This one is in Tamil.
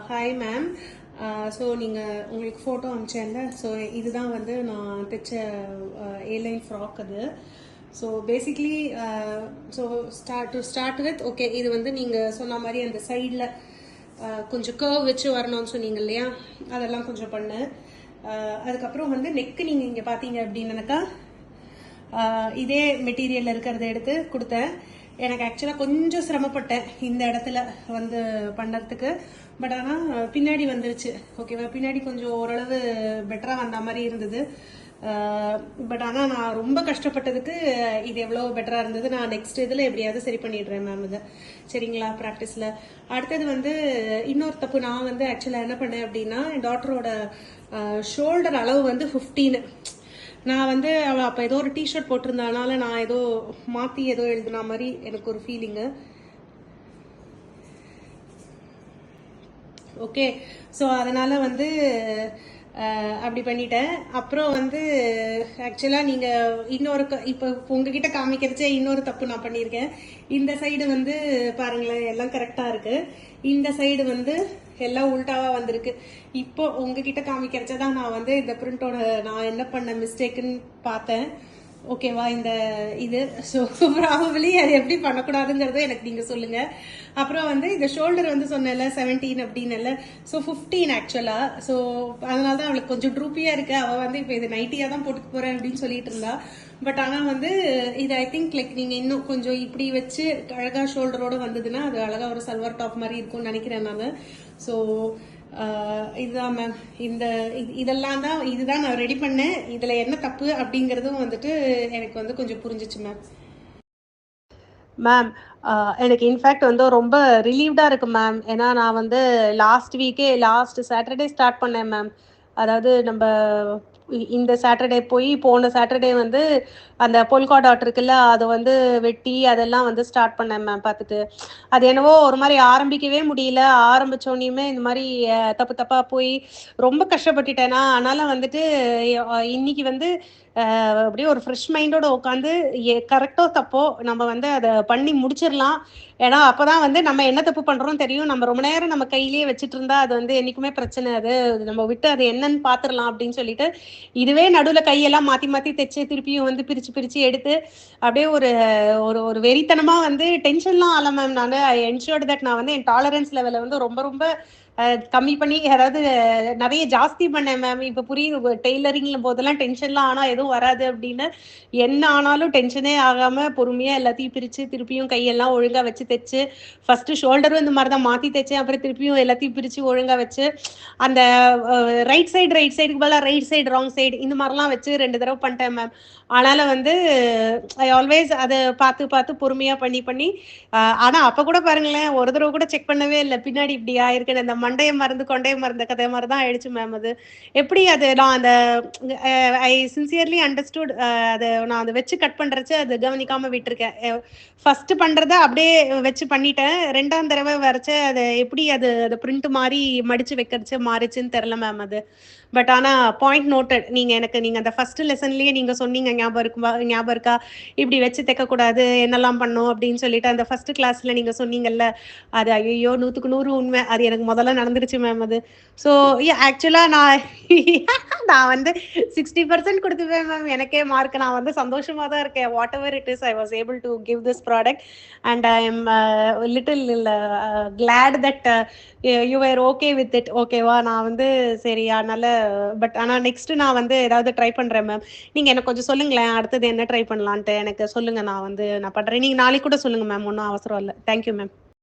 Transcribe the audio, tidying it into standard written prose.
Hi ma'am. ஸோ நீங்கள் உங்களுக்கு ஃபோட்டோ அனுப்பிச்சேன்ல, ஸோ இதுதான் வந்து நான் தைச்ச ஏலைன் ஃப்ராக் அது. So basically so start with okay, இது வந்து நீங்கள் சொன்ன மாதிரி அந்த சைடில் கொஞ்சம் கர்வ் வச்சு வரணும்னு சொன்னீங்க இல்லையா, அதெல்லாம் கொஞ்சம் பண்ணேன். அதுக்கப்புறம் வந்து நெக்கு நீங்கள் இங்கே பார்த்தீங்க அப்படின்னாக்கா இதே மெட்டீரியலில் இருக்கிறத எடுத்து கொடுத்தேன். எனக்கு ஆக்சுவலாக கொஞ்சம் சிரமப்பட்டேன் இந்த இடத்துல வந்து பண்ணுறதுக்கு. பட் ஆனால் பின்னாடி வந்துருச்சு. ஓகேவா, பின்னாடி கொஞ்சம் ஓரளவு பெட்டராக வந்த மாதிரி இருந்தது. பட் ஆனால் நான் ரொம்ப கஷ்டப்பட்டதுக்கு இது எவ்வளோ பெட்டராக இருந்தது. நான் நெக்ஸ்ட் இதில் எப்படியாவது சரி பண்ணிடுறேன் மேம் இதை. சரிங்களா, ப்ராக்டிஸில். அடுத்தது வந்து இன்னொரு தப்பு நான் வந்து ஆக்சுவலாக என்ன பண்ணேன் அப்படின்னா, என் டாட்டரோட ஷோல்டர் அளவு வந்து 15. நான் வந்து அவள் அப்போ ஏதோ ஒரு டிஷர்ட் போட்டிருந்தனால நான் ஏதோ மாற்றி ஏதோ எழுதுன மாதிரி எனக்கு ஒரு ஃபீலிங்கு. ஓகே, ஸோ அதனால் வந்து அப்படி பண்ணிட்டேன். அப்புறம் வந்து ஆக்சுவலாக நீங்கள் இன்னொரு இப்போ உங்ககிட்ட காமிக்கிறச்சே இன்னொரு தப்பு நான் பண்ணியிருக்கேன். இந்த சைடு வந்து பாருங்களேன், எல்லாம் கரெக்டாக இருக்குது. இந்த சைடு வந்து எல்லாம் உல்டாவாக வந்திருக்கு. இப்போ உங்ககிட்ட காமிக்கிறச்சதான் நான் வந்து இந்த பிரிண்டோட நான் என்ன பண்ண மிஸ்டேக்குன்னு பார்த்தேன். ஓகேவா, இந்த இது ஸோ ப்ராபபிளி அது எப்படி பண்ணக்கூடாதுங்கிறத எனக்கு நீங்கள் சொல்லுங்கள். அப்புறம் வந்து இந்த ஷோல்டர் வந்து சொன்னேன்ல 17 அப்படின்னு, ஸோ 15 ஆக்சுவலாக. ஸோ அதனால தான் அவளுக்கு கொஞ்சம் ட்ரூப்பியாக இருக்கு. அவள் வந்து இப்போ இது நைட்டியாக தான் போட்டுக்க போகிறேன் அப்படின்னு சொல்லிட்டு இருந்தா. பட் ஆனால் வந்து இது ஐ திங்க் லைக் நீங்கள் இன்னும் கொஞ்சம் இப்படி வச்சு அழகாக ஷோல்டரோடு வந்ததுன்னா அது அழகாக ஒரு சல்வார் டாப் மாதிரி இருக்கும்னு நினைக்கிறேன் நான். ஸோ இதுதான் மேம். இதெல்லாம் தான், இதுதான் நான் ரெடி பண்ணேன். இதில் என்ன தப்பு அப்படிங்கிறதும் வந்துட்டு எனக்கு வந்து கொஞ்சம் புரிஞ்சிச்சு மேம். மேம் எனக்கு இன்ஃபேக்ட் வந்து ரொம்ப ரிலீவ்டாக இருக்கு மேம். ஏன்னா நான் வந்து லாஸ்ட் சாட்டர்டே ஸ்டார்ட் பண்ணேன் மேம். அதாவது நம்ம இந்த சாட்டர்டே போய் போன சாட்டர்டே வந்து அந்த பொல்கா டாட் இருக்குல்ல, அதை வந்து வெட்டி அதெல்லாம் வந்து ஸ்டார்ட் பண்ணேன் மேம். பார்த்துட்டு அது என்னவோ ஒரு மாதிரி ஆரம்பிக்கவே முடியல. ஆரம்பித்தோடனேயுமே இந்த மாதிரி தப்பு தப்பாக போய் ரொம்ப கஷ்டப்பட்டுட்டேனா. அதனால் வந்துட்டு இன்னைக்கு வந்து அப்படியே ஒரு ஃப்ரெஷ் மைண்டோட உட்காந்து கரெக்டோ தப்போ நம்ம வந்து அதை பண்ணி முடிச்சிடலாம். ஏன்னா அப்போதான் வந்து நம்ம என்ன தப்பு பண்ணுறோம் தெரியும். நம்ம ரொம்ப நேரம் நம்ம கையிலேயே வச்சுட்டு இருந்தா அது வந்து என்றைக்குமே பிரச்சனை. அது நம்ம விட்டு அது என்னன்னு பார்த்துடலாம் அப்படின்னு சொல்லிட்டு இதுவே நடுவில் கையெல்லாம் மாற்றி மாற்றி தைச்சு திருப்பியும் வந்து பிரித்து பிரித்து எடுத்து அப்படியே ஒரு ஒரு ஒரு வெறித்தனமாக வந்து டென்ஷன்லாம் ஆகல மேம். நான் ஐ என்ஷூர்ட் தட் நான் வந்து என் டாலரன்ஸ் லெவலை வந்து ரொம்ப ரொம்ப கம்மி பண்ணி அதாவது நிறைய ஜாஸ்தி பண்ணேன் மேம். இப்போ புரியுது, டெய்லரிங்ல போதெல்லாம் டென்ஷன்லாம் ஆனால் எதுவும் வராது அப்படின்னு. என்ன ஆனாலும் டென்ஷனே ஆகாமல் பொறுமையாக எல்லாத்தையும் பிரித்து திருப்பியும் கையெல்லாம் ஒழுங்காக வச்சு தைச்சு ஃபஸ்ட்டு ஷோல்டரும் இந்த மாதிரி தான் மாற்றி தைச்சேன். அப்புறம் திருப்பியும் எல்லாத்தையும் பிரித்து ஒழுங்காக வச்சு அந்த ரைட் சைடுக்கு பதிலாக ரைட் சைடு ராங் சைடு இந்த மாதிரிலாம் வச்சு 2 தடவை பண்ணிட்டேன் மேம். அதனால் வந்து ஐ ஆல்வேஸ் அதை பார்த்து பார்த்து பொறுமையாக பண்ணி ஆனால் அப்போ கூட பாருங்களேன், ஒரு தடவை கூட செக் பண்ணவே இல்லை பின்னாடி இப்படி ஆயிருக்குன்னு. அந்த மண்டையை மறந்து கொண்டையை மறந்த கதை மாதிரி தான் ஆயிடுச்சு மேம். அது எப்படி அது நான் அந்த ஐ சின்சியர்லி அண்டர்ஸ்டுட். அதை நான் அதை வச்சு கட் பண்ணுறச்சு அது கவனிக்காமல் விட்டுருக்கேன். ஃபஸ்ட்டு பண்ணுறத அப்படியே வச்சு பண்ணிட்டேன். 2ஆம் தடவை வரைச்ச அதை எப்படி அது பிரிண்ட் மாதிரி மடித்து வைக்கிறச்சு மாறிச்சுன்னு தெரில மேம் அது. பட் ஆனால் பாயிண்ட் நோட்டட். நீங்கள் அந்த ஃபஸ்ட்டு லெசன்லேயே நீங்கள் சொன்னீங்க, ஞாபகம் இருக்கா, இப்படி வச்சு தைக்கக்கூடாது என்னெல்லாம் பண்ணும் அப்படின்னு சொல்லிட்டு அந்த ஃபஸ்ட்டு கிளாஸில் நீங்கள் சொன்னீங்கல்ல. அது ஐயோ 100க்கு 100 உண்மை. அது எனக்கு முதல்ல நடந்துருச்சு மேம் அது. ஸோ ஆக்சுவலாக நான் வந்து 60% கொடுத்துப்பேன் மேம். எனக்கே மார்க். நான் வந்து சந்தோஷமாக தான் இருக்கேன். Whatever it is, I was able to give this product and I am little glad that you were okay with it. ஓகேவா, நான் வந்து சரி அதனால். பட் ஆனால் நெக்ஸ்ட்டு நான் வந்து ஏதாவது ட்ரை பண்ணுறேன் மேம். நீங்கள் எனக்கு கொஞ்சம் சொல்லுங்களேன், அடுத்தது என்ன ட்ரை பண்ணலான்ட்டு எனக்கு சொல்லுங்கள். நான் பண்ணுறேன். நீங்கள் நாளைக்கு கூட சொல்லுங்கள் மேம், ஒன்றும் அவசரம் இல்லை. Thank you ma'am.